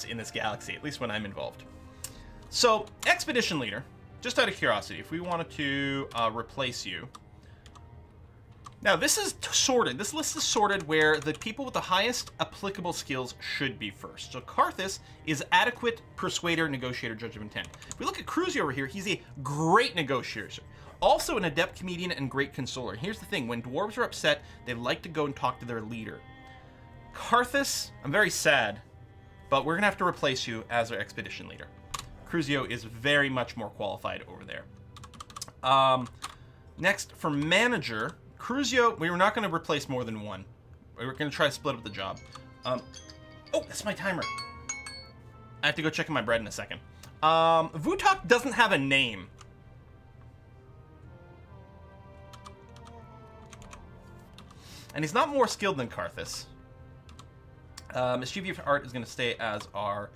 in this galaxy, at least when I'm involved. So, expedition leader, just out of curiosity, if we wanted to replace you. Now, this is sorted. This list is sorted where the people with the highest applicable skills should be first. So Karthus is adequate persuader, negotiator, judge of intent. If we look at Cruzio over here, he's a great negotiator. Also an adept comedian and great consoler. Here's the thing, when dwarves are upset, they like to go and talk to their leader. Karthus, I'm very sad, but we're gonna have to replace you as our expedition leader. Cruzio is very much more qualified over there. Next, for manager, Cruzio, we were not going to replace more than one. We were going to try to split up the job. Oh, that's my timer. I have to go check my bread in a second. Vutok doesn't have a name. And he's not more skilled than Karthus. Mischievous Art is going to stay as our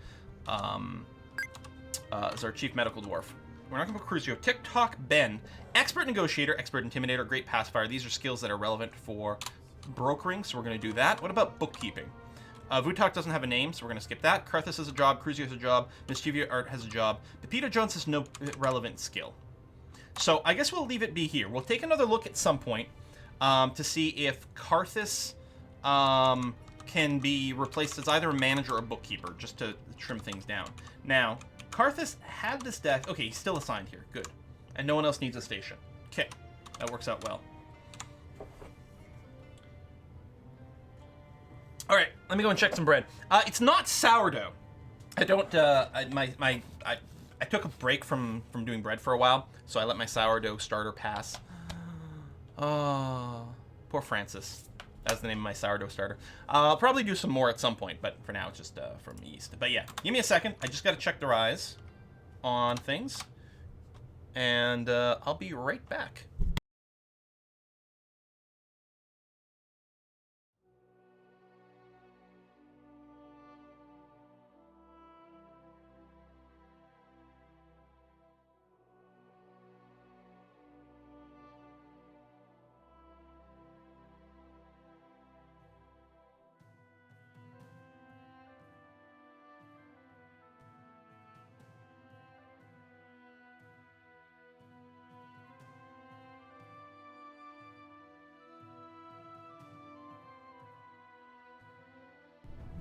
chief medical dwarf. We're not going to put Cruzio. TikTok Ben, expert negotiator, expert intimidator, great pacifier. These are skills that are relevant for brokering, so we're going to do that. What about bookkeeping? Vutok doesn't have a name, so we're going to skip that. Karthus has a job, Cruzio has a job, Mischievous Art has a job. Pepito Jones has no relevant skill. So I guess we'll leave it be here. We'll take another look at some point to see if Karthus can be replaced as either a manager or a bookkeeper, just to trim things down. Now, Karthus had this deck. Okay, he's still assigned here. Good. And no one else needs a station. Okay, that works out well. All right, let me go and check some bread. It's not sourdough. I don't. I took a break from doing bread for a while, so I let my sourdough starter pass. Oh, poor Francis. That's the name of my sourdough starter. I'll probably do some more at some point, but for now it's just from yeast. But yeah, give me a second. I just got to check the rise on things, and I'll be right back.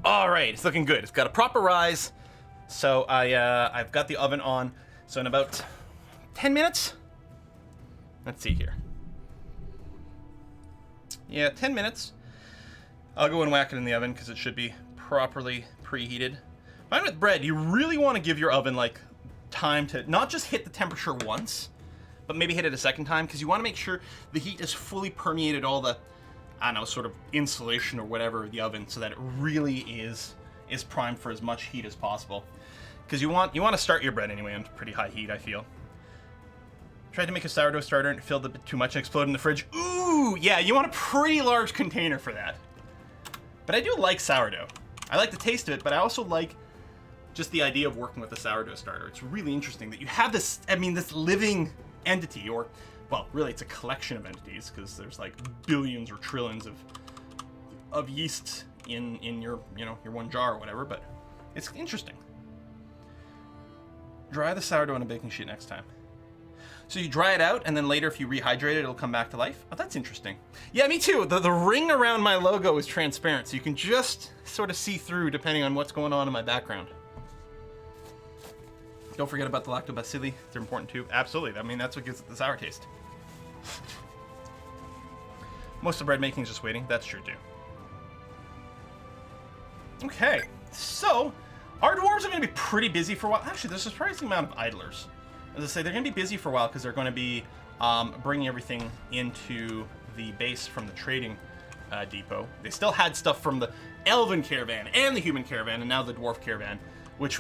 All right, it's looking good. It's got a proper rise. So I've got the oven on. So in about 10 minutes, let's see here. Yeah, 10 minutes. I'll go and whack it in the oven because it should be properly preheated. Fine with bread, you really want to give your oven like time to not just hit the temperature once, but maybe hit it a second time, because you want to make sure the heat is fully permeated all the, I don't know, sort of insulation or whatever of the oven, so that it really is primed for as much heat as possible. Because you want to start your bread anyway on pretty high heat, I feel. Tried to make a sourdough starter and it filled a bit too much and exploded in the fridge. Ooh, yeah, you want a pretty large container for that. But I do like sourdough. I like the taste of it, but I also like just the idea of working with a sourdough starter. It's really interesting that you have this, I mean, this living entity, or, well, really it's a collection of entities, because there's like billions or trillions of yeast in your, you know, your one jar or whatever, but it's interesting. Dry the sourdough on a baking sheet next time. So you dry it out, and then later if you rehydrate it, it'll come back to life? Oh, that's interesting. Yeah, me too. The ring around my logo is transparent, so you can just sort of see through depending on what's going on in my background. Don't forget about the lactobacilli. They're important too. Absolutely. I mean, that's what gives it the sour taste. Most of the bread making is just waiting. That's true too. Okay, so our dwarves are going to be pretty busy for a while. Actually, there's a surprising amount of idlers. As I say, they're going to be busy for a while because they're going to be bringing everything into the base from the trading depot. They still had stuff from the elven caravan and the human caravan, and now the dwarf caravan, which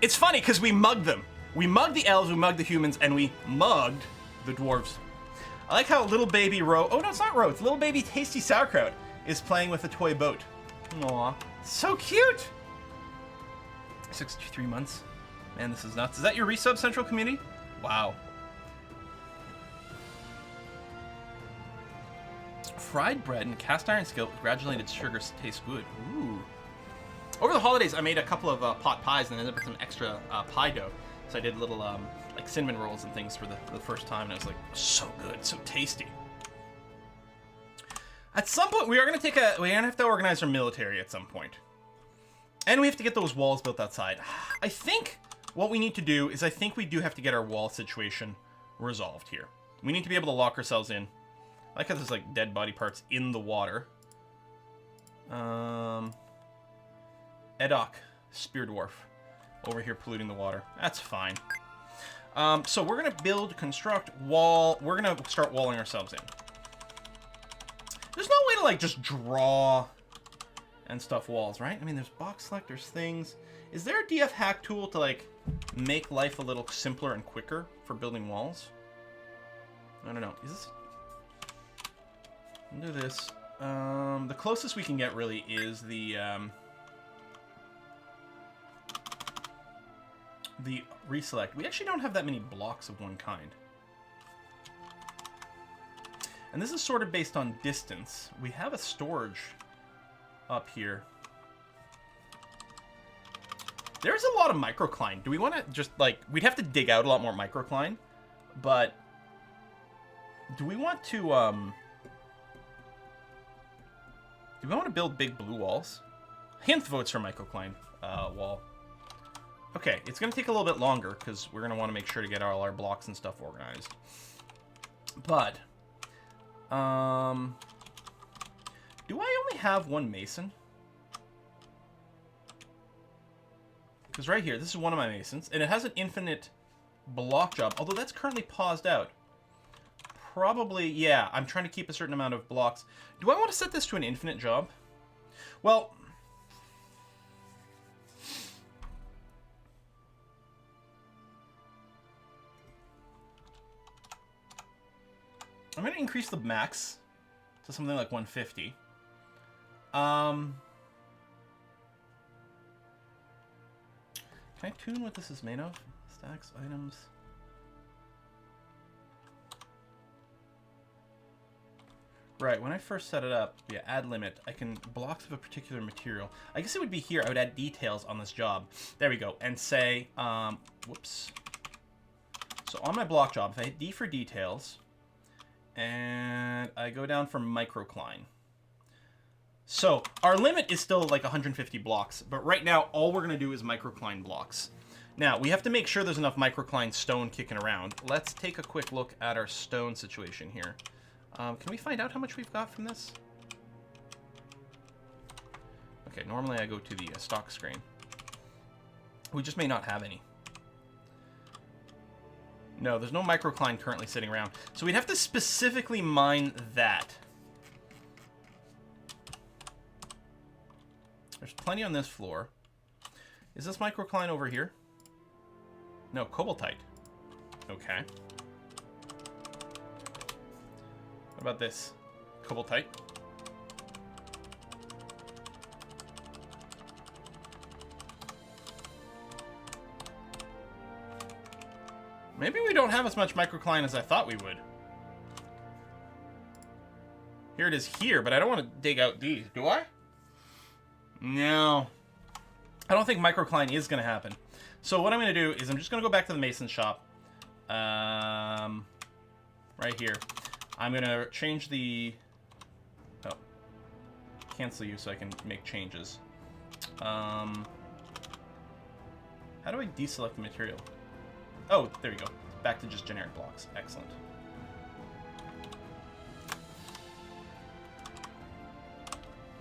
it's funny because we mugged them. We mugged the elves, we mugged the humans, and we mugged the dwarves. I like how little baby Ro, oh no, it's not Ro, it's little baby Tasty Sauerkraut is playing with a toy boat. Aw, so cute. 63 months. Man, this is nuts. Is that your resub, Central Community? Wow. Fried bread and cast iron skillet with granulated sugar tastes good. Ooh. Over the holidays, I made a couple of pot pies and ended up with some extra pie dough. So I did little like cinnamon rolls and things for the first time, and I was like, so good, so tasty. At some point, we're gonna have to organize our military at some point, and we have to get those walls built outside. I think what we need to do is, I think we do have to get our wall situation resolved here. We need to be able to lock ourselves in. I like how there's like dead body parts in the water. Edok, Spear Dwarf, over here polluting the water. That's fine. So we're gonna construct wall. We're gonna start walling ourselves in. There's no way to like just draw and stuff walls, right? I mean, there's box selectors, things. Is there a DF hack tool to like make life a little simpler and quicker for building walls? I don't know. Is this? I'll do this. The closest we can get really is the reselect. We actually don't have that many blocks of one kind. And this is sort of based on distance. We have a storage up here. There's a lot of microcline. Do we want to just, like, we'd have to dig out a lot more microcline, but do we want to, do we want to build big blue walls? Hint votes for microcline wall. Okay, it's going to take a little bit longer because we're going to want to make sure to get all our blocks and stuff organized. But, do I only have one mason? Because right here, this is one of my masons, and it has an infinite block job, although that's currently paused out. Probably, yeah, I'm trying to keep a certain amount of blocks. Do I want to set this to an infinite job? Well, I'm going to increase the max to something like 150. Can I tune what this is made of? Stacks, items. Right, when I first set it up, yeah, add limit. I can blocks of a particular material. I guess it would be here. I would add details on this job. There we go. And say, whoops. So on my block job, if I hit D for details, and I go down for microcline. So our limit is still like 150 blocks, but right now all we're gonna do is microcline blocks. Now we have to make sure there's enough microcline stone kicking around. Let's take a quick look at our stone situation here. Can we find out how much we've got from this? Okay, normally I go to the stock screen. We just may not have any. No, there's no microcline currently sitting around. So we'd have to specifically mine that. There's plenty on this floor. Is this microcline over here? No, cobaltite. Okay. What about this? Cobaltite? Maybe we don't have as much microcline as I thought we would. Here it is here, but I don't want to dig out these, do I? No. I don't think microcline is going to happen. So what I'm going to do is I'm just going to go back to the mason shop. Right here. I'm going to change the... Oh. Cancel you so I can make changes. How do I deselect the material? Oh, there you go. Back to just generic blocks. Excellent.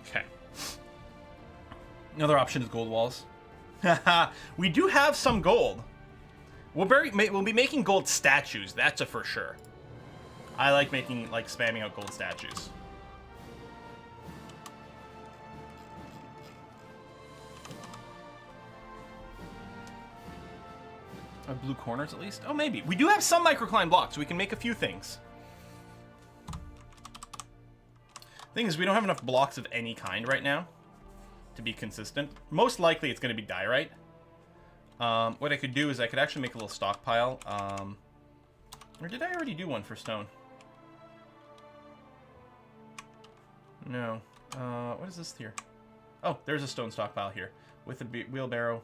Okay. Another option is gold walls. We do have some gold. We'll be making gold statues. That's a for sure. I like making, like, spamming out gold statues. Blue corners, at least? Oh, maybe. We do have some microcline blocks. We can make a few things. Thing is, we don't have enough blocks of any kind right now to be consistent. Most likely, it's going to be diorite. What I could do is I could actually make a little stockpile. Or did I already do one for stone? No. What is this here? Oh, there's a stone stockpile here. with a wheelbarrow.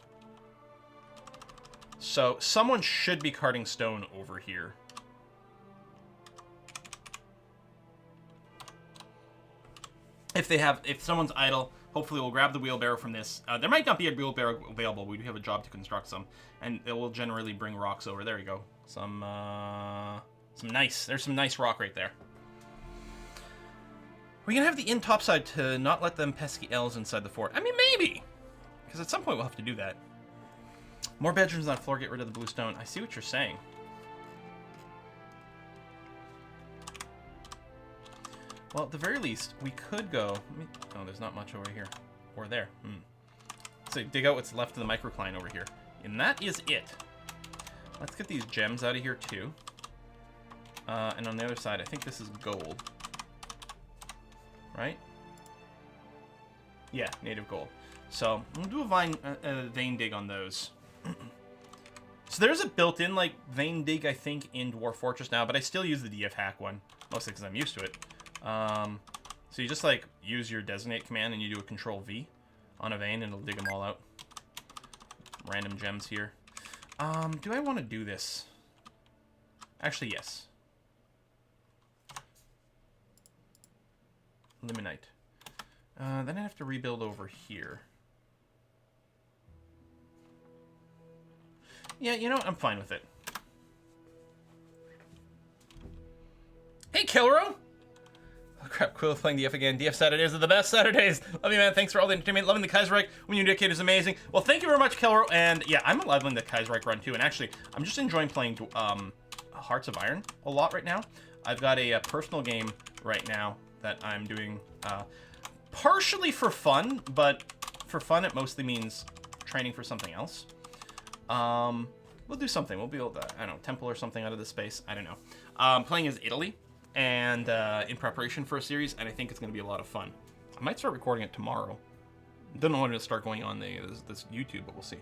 So someone should be carting stone over here. If someone's idle, hopefully we'll grab the wheelbarrow from this. There might not be a wheelbarrow available. We do have a job to construct some, and it will generally bring rocks over. There you go. There's some nice rock right there. We're gonna have the inn topside to not let them pesky elves inside the fort. I mean, maybe, because at some point we'll have to do that. More bedrooms on the floor. Get rid of the blue stone. I see what you're saying. Well, at the very least, we could go... Oh, there's not much over here. Or there. So dig out what's left of the microcline over here. And that is it. Let's get these gems out of here, too. And on the other side, I think this is gold. Right? Yeah, native gold. So, we'll do a vein dig on those. So there's a built-in, like, vein dig, I think, in Dwarf Fortress now, but I still use the DF hack one. Mostly because I'm used to it. So you just like use your designate command and you do a control V on a vein and it'll dig them all out. Random gems here. Do I want to do this? Actually, yes. Limonite. Then I have to rebuild over here. Yeah, you know what? I'm fine with it. Hey, Kilro! Oh, crap, Quill playing DF again. DF Saturdays are the best Saturdays. Love you, man. Thanks for all the entertainment. Loving the Kaiserreich when you indicate is amazing. Well, thank you very much, Kelro. And yeah, I'm loving the Kaiserreich run too. And actually, I'm just enjoying playing Hearts of Iron a lot right now. I've got a personal game right now that I'm doing partially for fun, but for fun it mostly means training for something else. We'll do something. We'll build, I don't know, temple or something out of this space. I don't know. Playing as Italy. And in preparation for a series, and I think it's going to be a lot of fun. I might start recording it tomorrow. Don't know when to start going on this YouTube, but we'll see.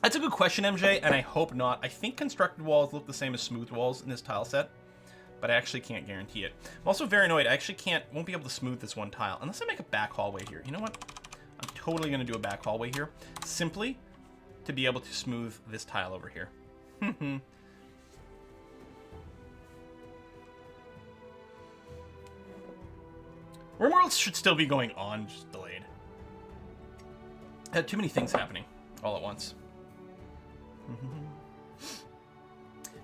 That's a good question, MJ, and I hope not. I think constructed walls look the same as smooth walls in this tile set, but I actually can't guarantee it. I'm also very annoyed. I actually won't be able to smooth this one tile unless I make a back hallway here. You know what? I'm totally going to do a back hallway here, simply to be able to smooth this tile over here. RimWorlds should still be going on, just delayed. I had too many things happening all at once.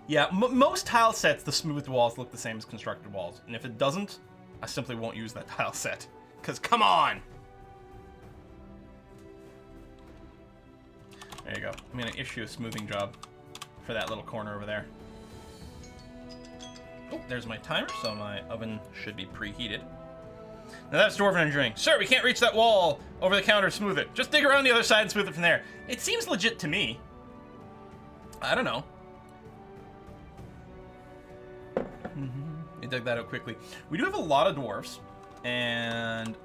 Yeah, most tile sets, the smooth walls look the same as constructed walls. And if it doesn't, I simply won't use that tile set. Because, come on! There you go. I'm going to issue a smoothing job for that little corner over there. Oh, there's my timer, so my oven should be preheated. Now that's Dwarven Engineering. Sir, we can't reach that wall over the counter. Smooth it. Just dig around the other side and smooth it from there. It seems legit to me. I don't know. They dug that out quickly. We do have a lot of dwarves, and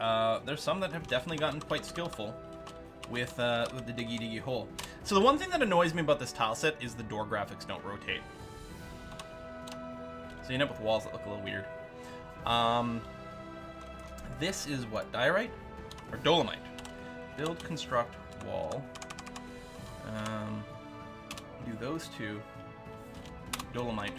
there's some that have definitely gotten quite skillful with the diggy hole. So the one thing that annoys me about this tile set is the door graphics don't rotate. So you end up with walls that look a little weird. This is what, diorite? Or dolomite? Build, construct, wall. Do those two. Dolomite.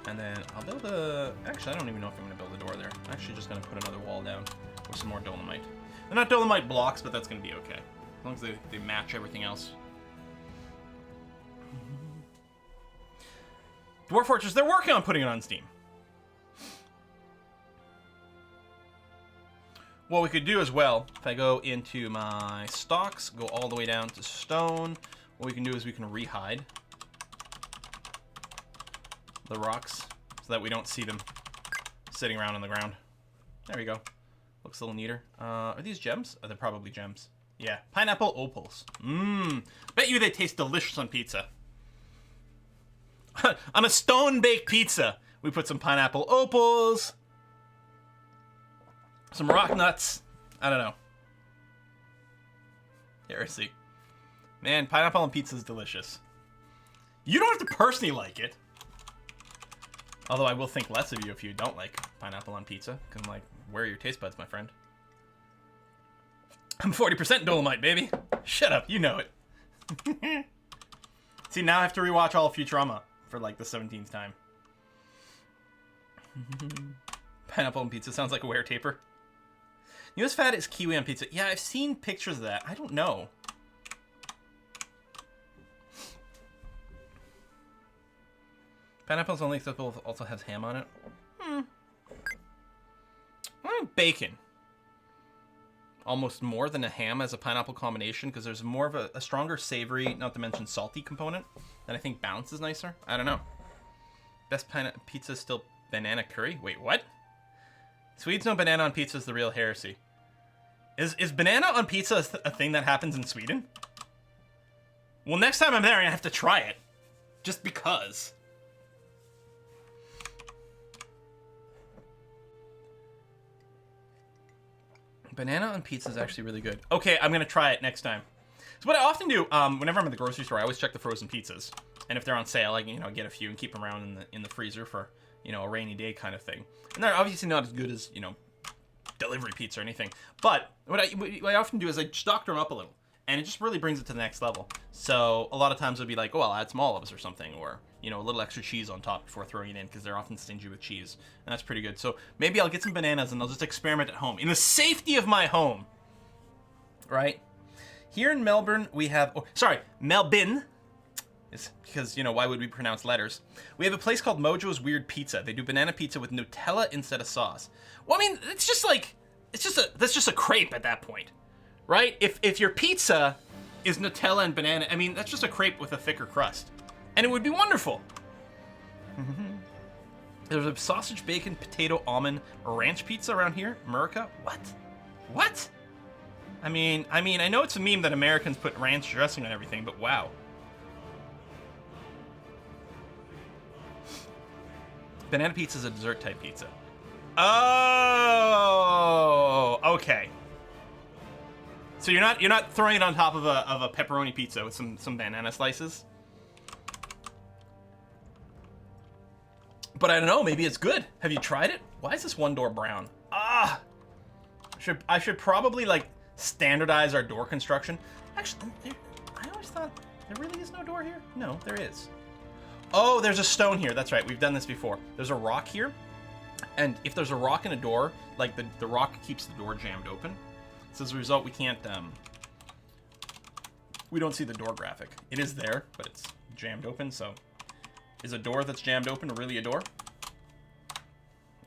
And then I'll build a... Actually, I don't even know if I'm going to build a door there. I'm actually just going to put another wall down with some more dolomite. They're not dolomite blocks, but that's going to be okay. As long as they match everything else. Dwarf Fortress, they're working on putting it on Steam. What we could do as well, if I go into my stocks, go all the way down to stone, what we can do is we can re-hide the rocks so that we don't see them sitting around on the ground. There we go. Looks a little neater. Are these gems? They're probably gems. Yeah. Pineapple opals. Bet you they taste delicious on pizza. On a stone-baked pizza, we put some pineapple opals, some rock nuts. I don't know. Heresy. Man, pineapple on pizza is delicious. You don't have to personally like it. Although I will think less of you if you don't like pineapple on pizza. Because I'm like, where are your taste buds, my friend? I'm 40% Dolomite, baby. Shut up, you know it. See, now I have to rewatch all of Futurama for like the 17th time. Pineapple on pizza sounds like a Weretapir. Newest fad is kiwi on pizza. Yeah, I've seen pictures of that. I don't know. Pineapple's only acceptable if it also has ham on it. I like bacon. Almost more than a ham as a pineapple combination because there's more of a stronger savory, not to mention salty component that I think balances nicer. I don't know. Best pizza is still banana curry. Wait, what? Swedes know banana on pizza is the real heresy. Is banana on pizza a thing that happens in Sweden? Well, next time I'm there, I have to try it. Just because. Banana on pizza is actually really good. Okay, I'm gonna try it next time. So what I often do, whenever I'm at the grocery store, I always check the frozen pizzas, and if they're on sale, I get a few and keep them around in the freezer for a rainy day kind of thing. And they're obviously not as good as delivery pizza or anything. But what I often do is I just doctor them up a little, and it just really brings it to the next level. So a lot of times it'll be like, oh, I'll add some olives or something, or a little extra cheese on top before throwing it in because they're often stingy with cheese, and that's pretty good. So maybe I'll get some bananas and I'll just experiment at home in the safety of my home. Right? Here in Melbourne we have, Melbourne. It's because, why would we pronounce letters? We have a place called Mojo's Weird Pizza. They do banana pizza with Nutella instead of sauce. Well, I mean, that's just a crepe at that point, right? If your pizza is Nutella and banana, I mean, that's just a crepe with a thicker crust. And it would be wonderful. There's a sausage, bacon, potato, almond, ranch pizza around here. America? What? I mean, I know it's a meme that Americans put ranch dressing on everything, but wow. Banana pizza is a dessert type pizza. Oh, okay. So you're not throwing it on top of a pepperoni pizza with some banana slices. But I don't know, maybe it's good. Have you tried it? Why is this one door brown? I should probably standardize our door construction. Actually, I always thought there really is no door here. No, there is. Oh, there's a stone here. That's right. We've done this before. There's a rock here. And if there's a rock in a door, the rock keeps the door jammed open. So as a result, we can't, we don't see the door graphic. It is there, but it's jammed open. So is a door that's jammed open really a door?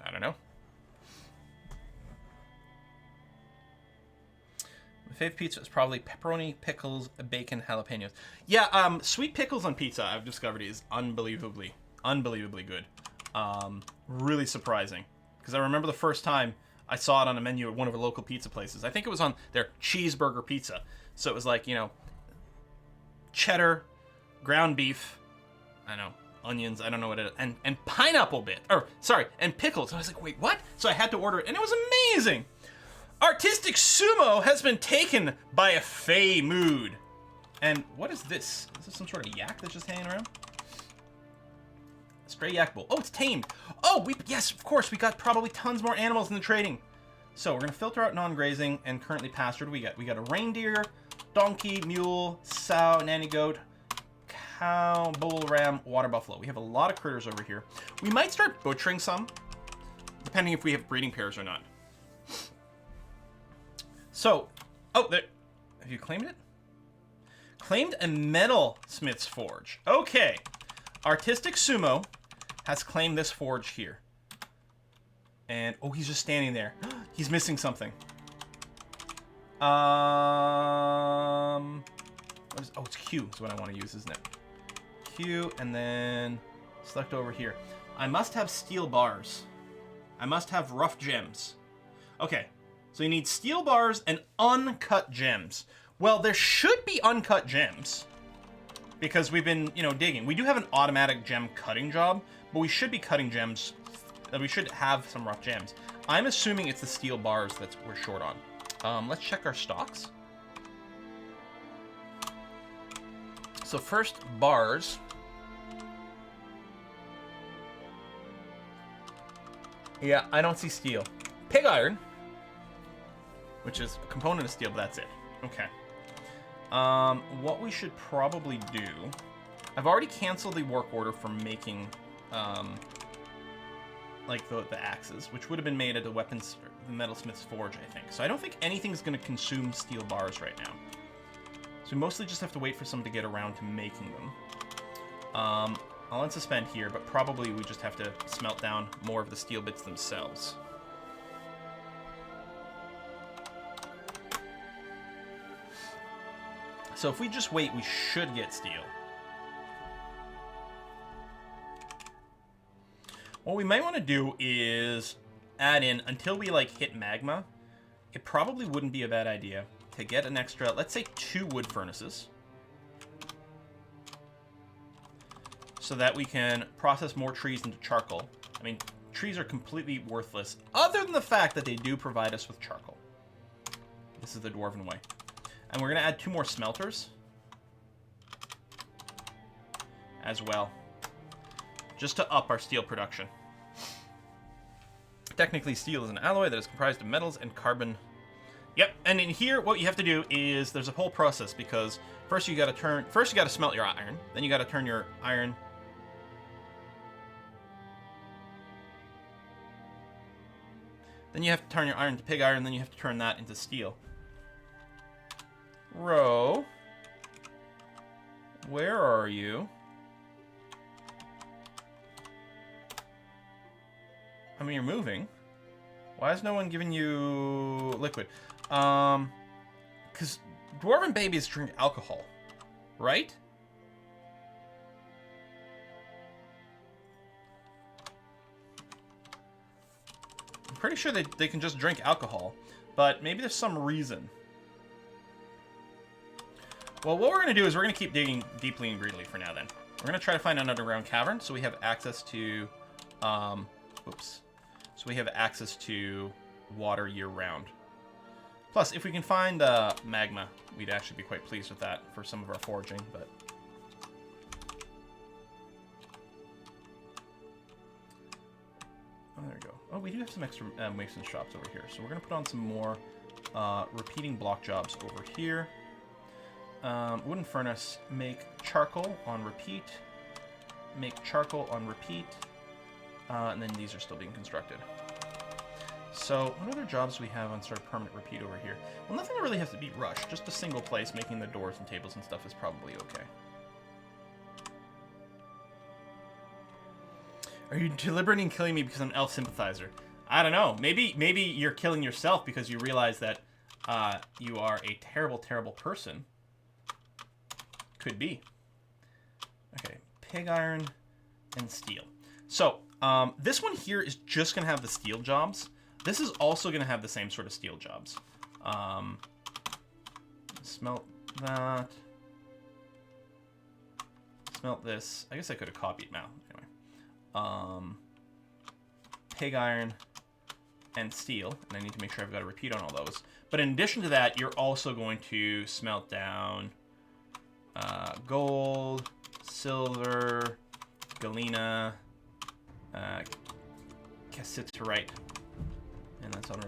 I don't know. My favorite pizza is probably pepperoni, pickles, bacon, jalapenos. Yeah, sweet pickles on pizza, I've discovered, is unbelievably good. Really surprising. Because I remember the first time I saw it on a menu at one of the local pizza places. I think it was on their cheeseburger pizza. So it was like, cheddar, ground beef, I know, onions, I don't know what it is, and pineapple and pickles. And I was like, wait, what? So I had to order it, and it was amazing. Artistic Sumo has been taken by a fey mood. And what is this? Is this some sort of yak that's just hanging around? Stray yak bull. Oh, it's tamed. Oh, yes, of course, we got probably tons more animals in the trading. So we're gonna filter out non-grazing and currently pastured. We got a reindeer, donkey, mule, sow, nanny goat, cow, bull, ram, water buffalo. We have a lot of critters over here. We might start butchering some, depending if we have breeding pairs or not. So, there. Have you claimed it? Claimed a metalsmith's forge. Okay. Artistic Sumo has claimed this forge here. And, he's just standing there. He's missing something. It's Q is what I want to use, isn't it? Q, and then select over here. I must have steel bars. I must have rough gems. Okay. So you need steel bars and uncut gems. Well, there should be uncut gems because we've been, digging. We do have an automatic gem cutting job, but we should be cutting gems. We should have some rough gems. I'm assuming it's the steel bars that we're short on. Let's check our stocks. So first, bars. Yeah, I don't see steel. Pig iron. which is a component of steel, but that's it. Okay. What we should probably do... I've already canceled the work order for making, like, the axes, which would have been made at the metalsmith's forge, I think. So I don't think anything's going to consume steel bars right now. So we mostly just have to wait for someone to get around to making them. I'll unsuspend here, but probably we just have to smelt down more of the steel bits themselves. So if we just wait, we should get steel. What we might want to do is add in, until we like hit magma, it probably wouldn't be a bad idea to get an extra, let's say 2 wood furnaces. So that we can process more trees into charcoal. I mean, trees are completely worthless, other than the fact that they do provide us with charcoal. This is the dwarven way. And we're going to add 2 more smelters as well, just to up our steel production. Technically, steel is an alloy that is comprised of metals and carbon. Yep, and in here, what you have to do is there's a whole process, because first you got to smelt your iron, then you got to turn your iron. Then you have to turn your iron to pig iron, then you have to turn that into steel. Ro, where are you? I mean, you're moving. Why is no one giving you liquid? Because dwarven babies drink alcohol, right? I'm pretty sure they can just drink alcohol, but maybe there's some reason. Well, what we're going to do is we're going to keep digging deeply and greedily for now, then. We're going to try to find an underground cavern, so we have access to... So we have access to water year-round. Plus, if we can find magma, we'd actually be quite pleased with that for some of our foraging, but... Oh, there we go. Oh, we do have some extra mason shops over here, so we're going to put on some more repeating block jobs over here. Wooden furnace, make charcoal on repeat. Make charcoal on repeat. And then these are still being constructed. So, what other jobs do we have on sort of permanent repeat over here? Well, nothing that really has to be rushed. Just a single place making the doors and tables and stuff is probably okay. Are you deliberating killing me because I'm an elf sympathizer? I don't know. Maybe you're killing yourself because you realize that you are a terrible, terrible person. Could be. Okay, pig iron and steel. So, this one here is just going to have the steel jobs. This is also going to have the same sort of steel jobs. Smelt that. Smelt this. I guess I could have copied now. Anyway. Pig iron and steel. And I need to make sure I've got a repeat on all those. But in addition to that, you're also going to smelt down gold, silver, galena, cassiterite, and that's on